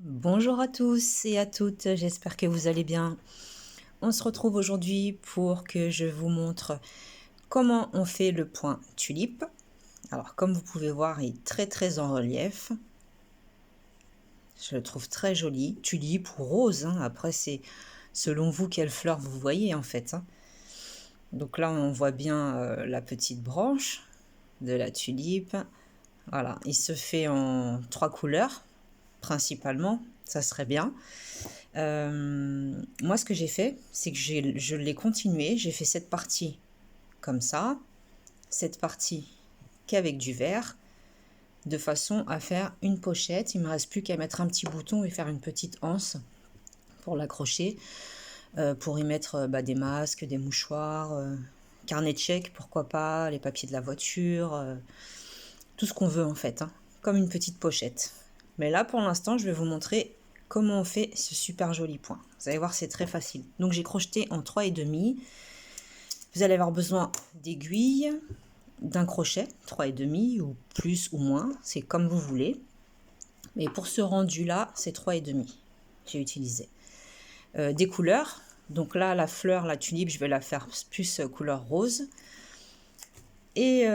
Bonjour à tous et à toutes, j'espère que vous allez bien. On se retrouve aujourd'hui pour que je vous montre comment on fait le point tulipe. Alors comme vous pouvez voir, il est très en relief. Je le trouve très joli, tulipe ou rose, hein. Après c'est selon vous quelle fleur vous voyez en fait, hein. Donc là on voit bien la petite branche de la tulipe. Voilà, il se fait en 3 couleurs principalement, ça serait bien. Moi, ce que j'ai fait, c'est que je l'ai continué. J'ai fait cette partie comme ça, cette partie qu'avec du vert, de façon à faire une pochette. Il me reste plus qu'à mettre un petit bouton et faire une petite anse pour l'accrocher, pour y mettre des masques, des mouchoirs, carnet de chèques, pourquoi pas, les papiers de la voiture, tout ce qu'on veut en fait, hein, comme une petite pochette. Mais là, pour l'instant, je vais vous montrer comment on fait ce super joli point. Vous allez voir, c'est très facile. Donc j'ai crocheté en 3,5. Vous allez avoir besoin d'aiguilles, d'un crochet, 3,5 ou plus ou moins, c'est comme vous voulez. Mais pour ce rendu-là, c'est 3,5 j'ai utilisé. Des couleurs, donc là, la fleur, la tulipe, je vais la faire plus couleur rose. Et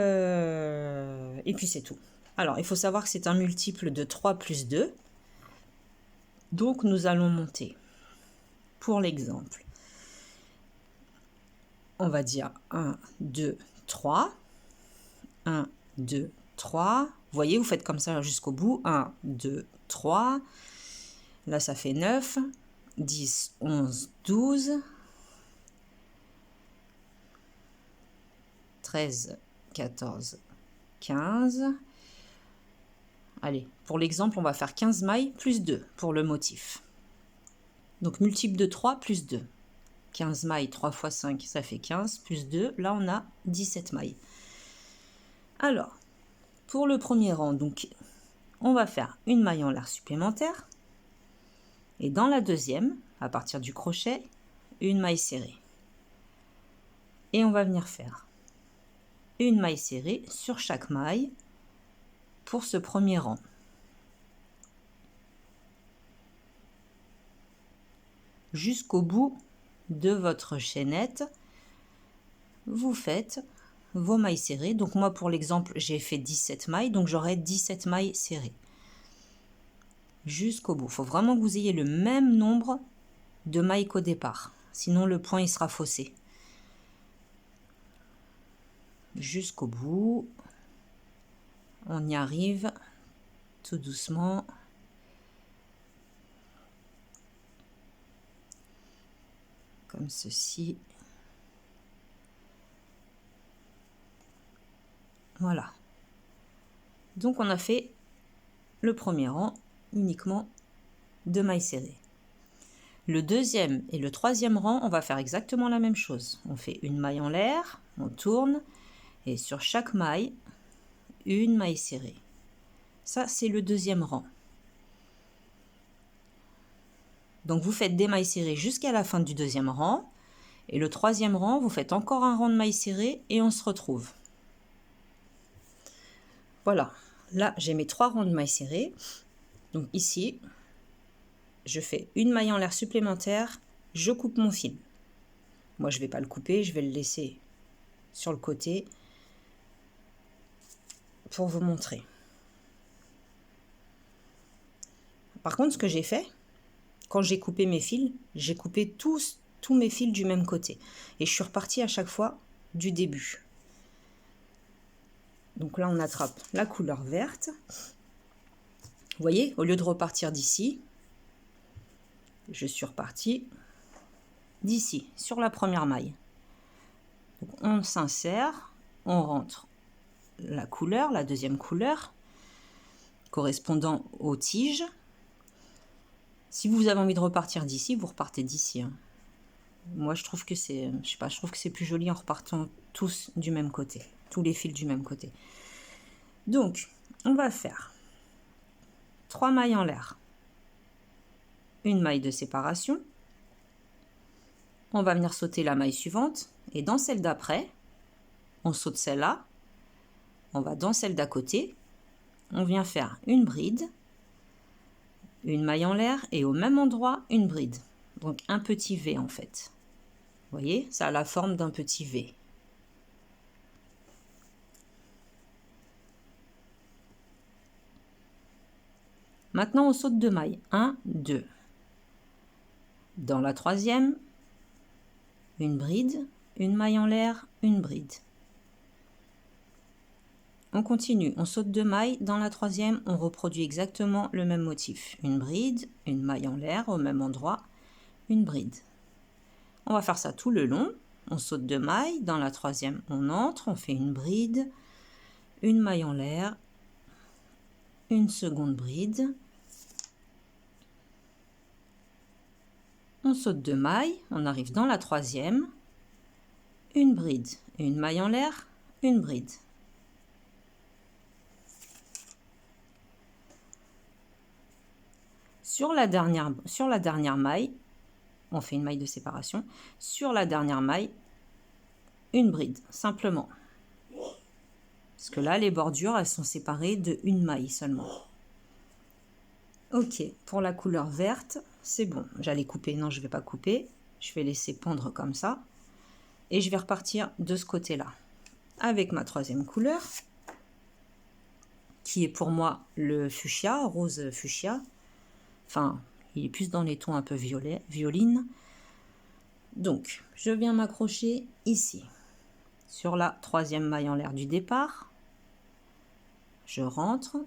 puis c'est tout. Alors, il faut savoir que c'est un multiple de 3 plus 2. Donc, nous allons monter, pour l'exemple, on va dire 1, 2, 3. 1, 2, 3. Vous voyez, vous faites comme ça jusqu'au bout. 1, 2, 3. Là, ça fait 9, 10, 11, 12, 13, 14, 15. Allez, pour l'exemple, on va faire 15 mailles plus 2 pour le motif. Donc, multiple de 3 plus 2. 15 mailles, 3 fois 5, ça fait 15, plus 2. Là, on a 17 mailles. Alors, pour le premier rang, donc, on va faire une maille en l'air supplémentaire. Et dans la deuxième, à partir du crochet, une maille serrée. Et on va venir faire une maille serrée sur chaque maille pour ce premier rang. Jusqu'au bout de votre chaînette, vous faites vos mailles serrées. Donc moi, pour l'exemple, j'ai fait 17 mailles, donc j'aurai 17 mailles serrées. Jusqu'au bout. Il faut vraiment que vous ayez le même nombre de mailles qu'au départ. Sinon, le point il sera faussé. Jusqu'au bout. On y arrive tout doucement. Comme ceci. Voilà. Donc on a fait le premier rang uniquement de mailles serrées. Le deuxième et le troisième rang, on va faire exactement la même chose. On fait une maille en l'air, on tourne, et sur chaque maille, une maille serrée. Ça, c'est le deuxième rang. Donc vous faites des mailles serrées jusqu'à la fin du deuxième rang. Et le troisième rang, vous faites encore un rang de mailles serrées et on se retrouve. Voilà, là j'ai mes 3 rangs de mailles serrées. Donc ici, je fais une maille en l'air supplémentaire, je coupe mon fil. Moi je ne vais pas le couper, je vais le laisser sur le côté pour vous montrer. Par contre, ce que j'ai fait, quand j'ai coupé mes fils, j'ai coupé tous mes fils du même côté. Et je suis repartie à chaque fois du début. Donc là, on attrape la couleur verte. Vous voyez, au lieu de repartir d'ici, je suis repartie d'ici, sur la première maille. Donc on s'insère, on rentre la couleur, la deuxième couleur, correspondant aux tiges. Si vous avez envie de repartir d'ici, vous repartez d'ici, hein. Moi, je trouve que c'est, je sais pas, je trouve que c'est plus joli en repartant tous du même côté, tous les fils du même côté. Donc, on va faire 3 mailles en l'air, une maille de séparation. On va venir sauter la maille suivante et dans celle d'après, on saute celle-là, on va dans celle d'à côté, on vient faire une bride, une maille en l'air et au même endroit, une bride. Donc un petit V en fait. Vous voyez, ça a la forme d'un petit V. Maintenant, on saute 2 mailles. 1, 2. Dans la troisième, une bride, une maille en l'air, une bride. On continue, on saute 2 mailles. Dans la troisième, on reproduit exactement le même motif. Une bride, une maille en l'air au même endroit, une bride. On va faire ça tout le long. On saute 2 mailles. Dans la troisième, on entre, on fait une bride, une maille en l'air, une seconde bride. On saute 2 mailles, on arrive dans la troisième, une bride, une maille en l'air, une bride. Sur la dernière maille, on fait une maille de séparation. Sur la dernière maille, une bride, simplement. Parce que là, les bordures, elles sont séparées de une maille seulement. Ok, pour la couleur verte, c'est bon. J'allais couper, non, je ne vais pas couper. Je vais laisser pendre comme ça. Et je vais repartir de ce côté-là. Avec ma troisième couleur, qui est pour moi le fuchsia, rose fuchsia. Enfin, il est plus dans les tons un peu violet, violine. Donc, je viens m'accrocher ici, sur la troisième maille en l'air du départ. Je rentre,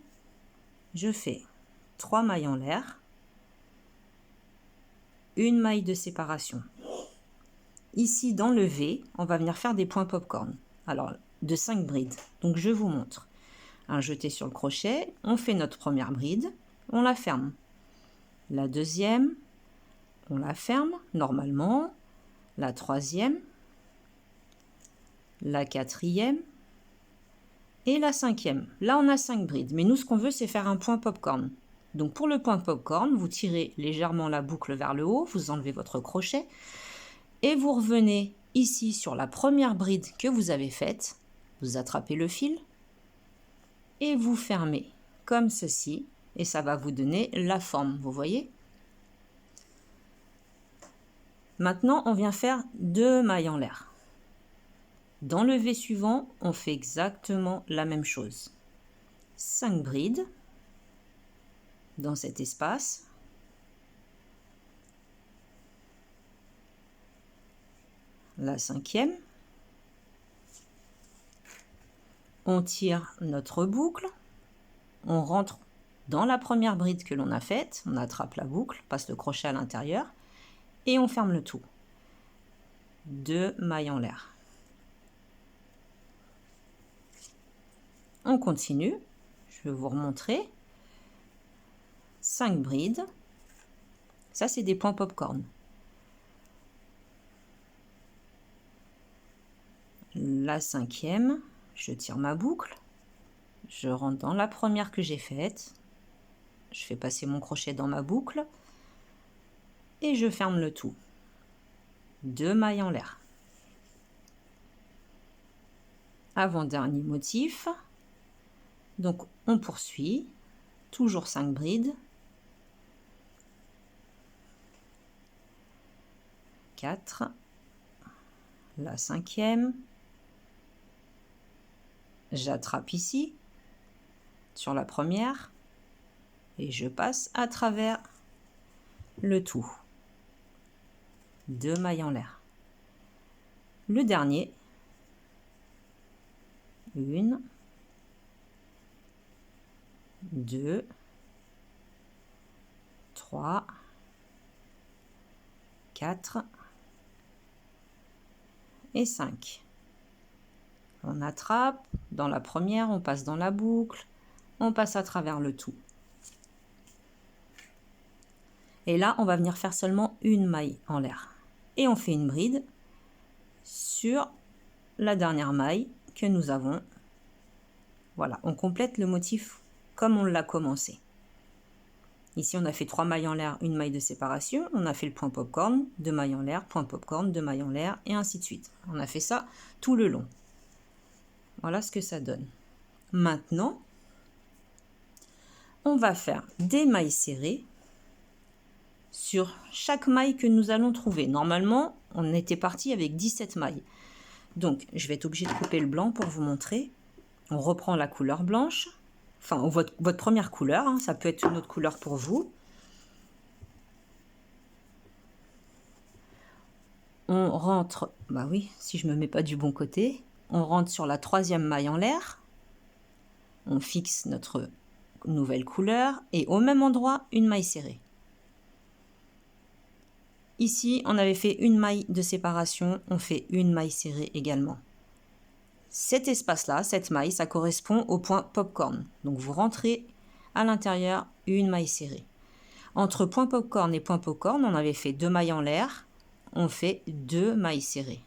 je fais 3 mailles en l'air, une maille de séparation. Ici, dans le V, on va venir faire des points popcorn. Alors, de 5 brides. Donc, je vous montre. Un jeté sur le crochet, on fait notre première bride, on la ferme. La deuxième, on la ferme normalement. La troisième, la quatrième et la cinquième. Là, on a 5 brides. Mais nous, ce qu'on veut, c'est faire un point popcorn. Donc, pour le point popcorn, vous tirez légèrement la boucle vers le haut, vous enlevez votre crochet et vous revenez ici sur la première bride que vous avez faite. Vous attrapez le fil et vous fermez comme ceci. Et ça va vous donner la forme, vous voyez? Maintenant, on vient faire 2 mailles en l'air. Dans le V suivant, on fait exactement la même chose. 5 brides dans cet espace. La cinquième. On tire notre boucle. On rentre dans la première bride que l'on a faite. On attrape la boucle, passe le crochet à l'intérieur. Et on ferme le tout. 2 mailles en l'air. On continue. Je vais vous remontrer. 5 brides. Ça, c'est des points popcorn. La cinquième, je tire ma boucle. Je rentre dans la première que j'ai faite. Je fais passer mon crochet dans ma boucle. Et je ferme le tout. 2 mailles en l'air. Avant-dernier motif. Donc, on poursuit. Toujours 5 brides. 4. La cinquième. J'attrape ici, sur la première. Et je passe à travers le tout. 2 mailles en l'air. Le dernier. 1, 2, 3, 4 et 5. On attrape, dans la première, on passe dans la boucle, on passe à travers le tout. Et là, on va venir faire seulement une maille en l'air. Et on fait une bride sur la dernière maille que nous avons. Voilà, on complète le motif comme on l'a commencé. Ici, on a fait 3 mailles en l'air, une maille de séparation. On a fait le point popcorn, 2 mailles en l'air, point popcorn, 2 mailles en l'air, et ainsi de suite. On a fait ça tout le long. Voilà ce que ça donne. Maintenant, on va faire des mailles serrées sur chaque maille que nous allons trouver. Normalement, on était parti avec 17 mailles. Donc, je vais être obligée de couper le blanc pour vous montrer. On reprend la couleur blanche, enfin votre première couleur, hein, ça peut être une autre couleur pour vous. On rentre, bah oui, si je me mets pas du bon côté, on rentre sur la troisième maille en l'air. On fixe notre nouvelle couleur et au même endroit, une maille serrée. Ici, on avait fait une maille de séparation, on fait une maille serrée également. Cet espace-là, cette maille, ça correspond au point popcorn. Donc vous rentrez à l'intérieur une maille serrée. Entre point popcorn et point popcorn, on avait fait 2 mailles en l'air, on fait 2 mailles serrées.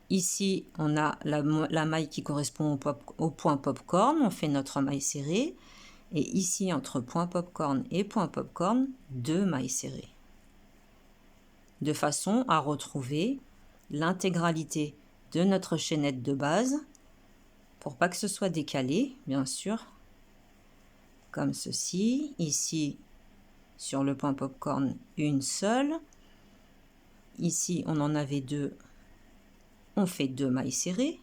Ici, on a la maille qui correspond au point popcorn, on fait notre maille serrée. Et ici, entre point popcorn et point popcorn, 2 mailles serrées. De façon à retrouver l'intégralité de notre chaînette de base, pour pas que ce soit décalé, bien sûr, comme ceci. Ici, sur le point popcorn, une seule. Ici, on en avait 2. On fait 2 mailles serrées.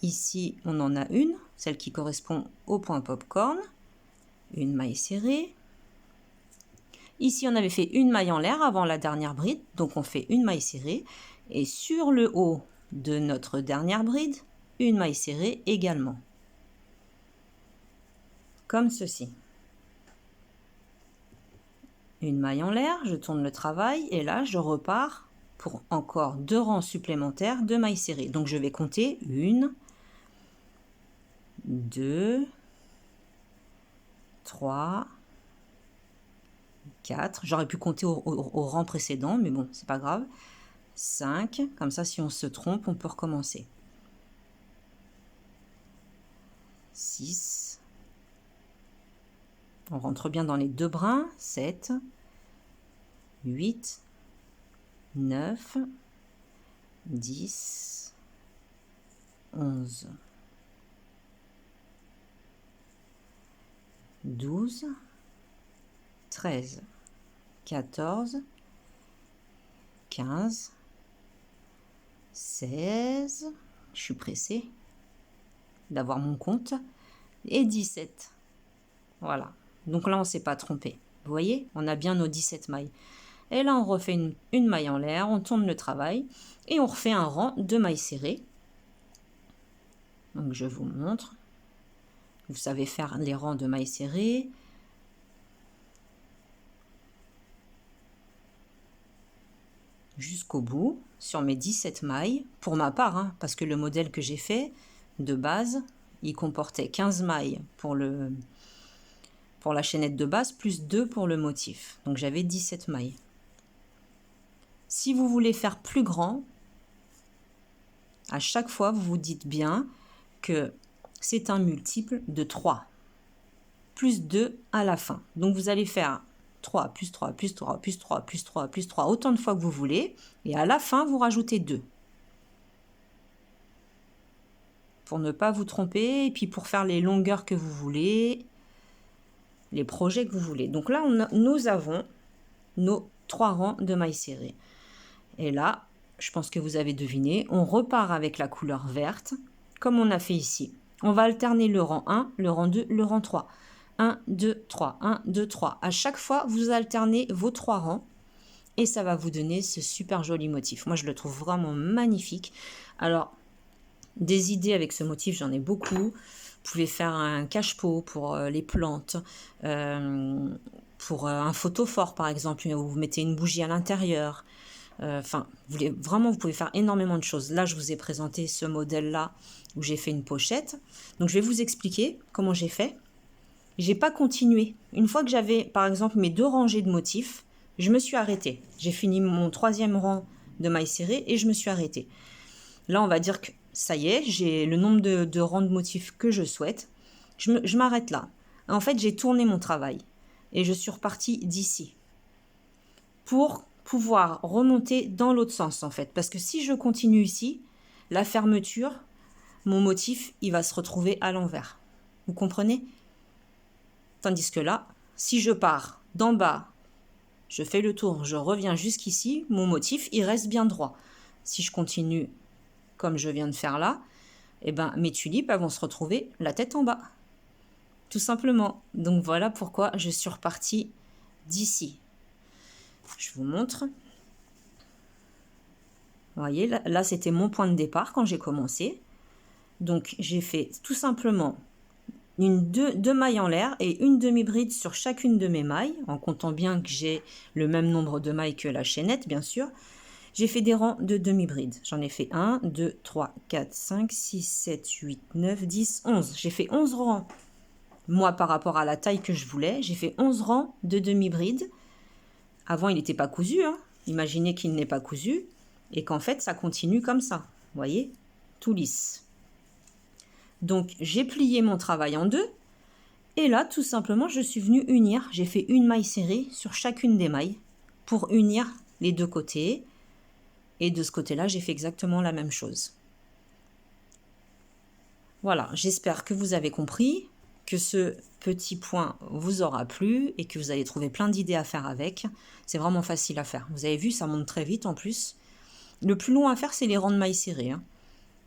Ici, on en a une, celle qui correspond au point popcorn, une maille serrée. Ici, on avait fait une maille en l'air avant la dernière bride, donc on fait une maille serrée. Et sur le haut de notre dernière bride, une maille serrée également. Comme ceci. Une maille en l'air, je tourne le travail et là, je repars pour encore 2 rangs supplémentaires de mailles serrées. Donc, je vais compter 1, 2, 3, 4. J'aurais pu compter au rang précédent, mais bon, c'est pas grave. 5. Comme ça, si on se trompe, on peut recommencer. 6. On rentre bien dans les 2 brins. 7. 8. 9. 10. 11. 12. 13. 14. 15. 16. Je suis pressée d'avoir mon compte. Et 17. Voilà. Donc là, on ne s'est pas trompé. Vous voyez, on a bien nos 17 mailles. Et là, on refait une maille en l'air, on tourne le travail et on refait un rang de mailles serrées. Donc, je vous montre. Vous savez faire les rangs de mailles serrées. Jusqu'au bout, sur mes 17 mailles, pour ma part, hein, parce que le modèle que j'ai fait de base, il comportait 15 mailles pour la chaînette de base, plus 2 pour le motif. Donc j'avais 17 mailles. Si vous voulez faire plus grand, à chaque fois, vous vous dites bien que c'est un multiple de 3, plus 2 à la fin. Donc vous allez faire 3, plus 3, plus 3, plus 3, plus 3, plus 3, autant de fois que vous voulez. Et à la fin, vous rajoutez 2. Pour ne pas vous tromper et puis pour faire les longueurs que vous voulez, les projets que vous voulez. Donc là, nous avons nos 3 rangs de mailles serrées. Et là, je pense que vous avez deviné, on repart avec la couleur verte, comme on a fait ici. On va alterner le rang 1, le rang 2, le rang 3. 1, 2, 3, 1, 2, 3. À chaque fois, vous alternez vos 3 rangs et ça va vous donner ce super joli motif. Moi, je le trouve vraiment magnifique. Alors, des idées avec ce motif, j'en ai beaucoup. Vous pouvez faire un cache-pot pour les plantes, pour un photophore par exemple, où vous mettez une bougie à l'intérieur. Enfin, vous pouvez faire énormément de choses. Là, je vous ai présenté ce modèle-là où j'ai fait une pochette. Donc, je vais vous expliquer comment j'ai fait. J'ai pas continué. Une fois que j'avais, par exemple, mes 2 rangées de motifs, je me suis arrêtée. J'ai fini mon 3e rang de mailles serrées et je me suis arrêtée. Là, on va dire que ça y est, j'ai le nombre de rangs de motifs que je souhaite. Je m'arrête là. En fait, j'ai tourné mon travail et je suis repartie d'ici pour pouvoir remonter dans l'autre sens, en fait. Parce que si je continue ici, la fermeture, mon motif, il va se retrouver à l'envers. Vous comprenez? Tandis que là, si je pars d'en bas, je fais le tour, je reviens jusqu'ici, mon motif, il reste bien droit. Si je continue comme je viens de faire là, eh ben, mes tulipes elles vont se retrouver la tête en bas. Tout simplement. Donc voilà pourquoi je suis repartie d'ici. Je vous montre. Vous voyez, là c'était mon point de départ quand j'ai commencé. Donc j'ai fait tout simplement deux mailles en l'air et une demi-bride sur chacune de mes mailles, en comptant bien que j'ai le même nombre de mailles que la chaînette, bien sûr. J'ai fait des rangs de demi-bride. J'en ai fait 1, 2, 3, 4, 5, 6, 7, 8, 9, 10, 11. J'ai fait 11 rangs. Moi, par rapport à la taille que je voulais, j'ai fait 11 rangs de demi-bride. Avant, il n'était pas cousu. Hein. Imaginez qu'il n'est pas cousu et qu'en fait, ça continue comme ça. Vous voyez? Tout lisse. Donc, j'ai plié mon travail en deux. Et là, tout simplement, je suis venue unir. J'ai fait une maille serrée sur chacune des mailles pour unir les deux côtés. Et de ce côté-là, j'ai fait exactement la même chose. Voilà, j'espère que vous avez compris, que ce petit point vous aura plu et que vous allez trouver plein d'idées à faire avec. C'est vraiment facile à faire. Vous avez vu, ça monte très vite en plus. Le plus long à faire, c'est les rangs de mailles serrées. Hein.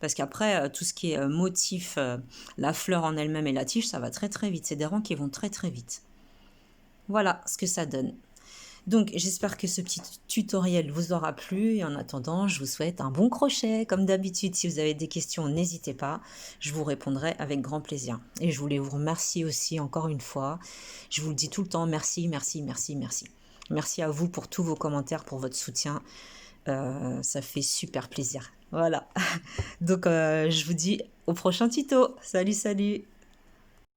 Parce qu'après, tout ce qui est motif, la fleur en elle-même et la tige, ça va très très vite. C'est des rangs qui vont très très vite. Voilà ce que ça donne. Donc, j'espère que ce petit tutoriel vous aura plu. Et en attendant, je vous souhaite un bon crochet. Comme d'habitude, si vous avez des questions, n'hésitez pas. Je vous répondrai avec grand plaisir. Et je voulais vous remercier aussi encore une fois. Je vous le dis tout le temps, merci, merci, merci, merci. Merci à vous pour tous vos commentaires, pour votre soutien. Ça fait super plaisir. Voilà. Donc, je vous dis au prochain tuto. Salut, salut.